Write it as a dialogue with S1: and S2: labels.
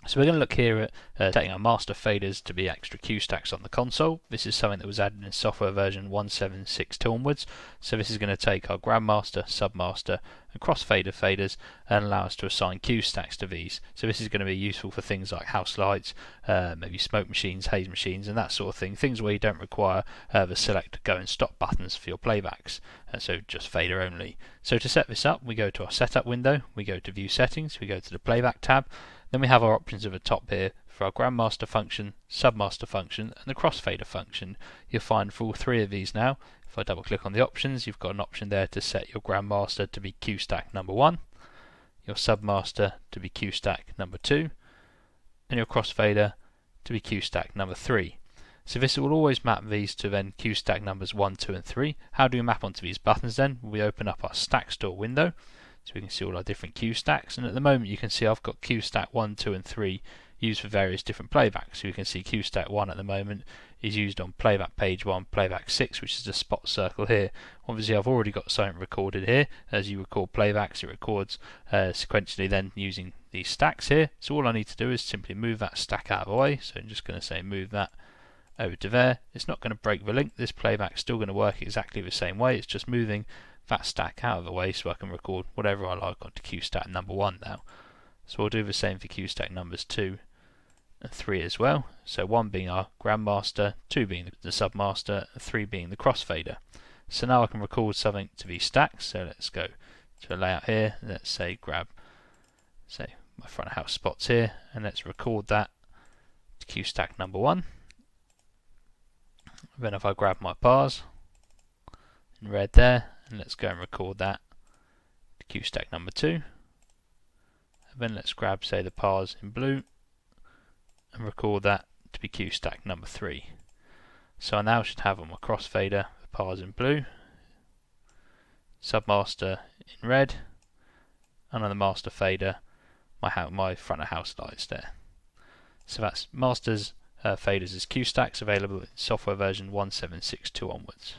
S1: So we're going to look here at setting our master faders to be extra Cue stacks on the console. This is something that was added in software version 1.7.6.2 onwards. So this is going to take our Grandmaster, Submaster and Crossfader faders and allow us to assign Cue stacks to these. So this is going to be useful for things like house lights, maybe smoke machines, haze machines and that sort of thing. Things where you don't require the select, go and stop buttons for your playbacks. So just fader only. So to set this up, we go to our setup window, we go to view settings, we go to the playback tab. Then we have our options at the top here for our Grandmaster function, Submaster function and the Crossfader function. You'll find for all three of these now, if I double click on the options, you've got an option there to set your Grandmaster to be Cue stack number 1, your Submaster to be Cue stack number 2 and your Crossfader to be Cue stack number 3. So this will always map these to then Cue stack numbers 1, 2 and 3. How do we map onto these buttons then? We open up our stack store window. So we can see all our different Cue stacks, and at the moment you can see I've got Cue stack 1, 2 and 3 used for various different playbacks. So you can see Cue stack 1 at the moment is used on playback page 1, playback 6, which is the spot circle here. Obviously I've already got something recorded here. As you record playbacks, it records sequentially then using these stacks here. So all I need to do is simply move that stack out of the way. So I'm just going to say move that over to there. It's not going to break the link. This playback's still going to work exactly the same way. It's just moving that stack out of the way so I can record whatever I like onto Cue stack number 1 now. So we'll do the same for Cue stack numbers 2 and 3 as well. So 1 being our Grandmaster, 2 being the Submaster, and 3 being the Crossfader. So now I can record something to these stacks. So let's go to a layout here. Let's say grab my front of house spots here and let's record that to Cue stack number 1. Then if I grab my bars in red there, and let's go and record that to Cue stack number 2. And then let's grab, say, the pars in blue and record that to be Cue stack number 3. So I now should have on my Crossfader the pars in blue, Submaster in red, and on the Master fader my front of house lights there. So that's Master's faders as Cue stacks, available in software version 1.7.6.2 onwards.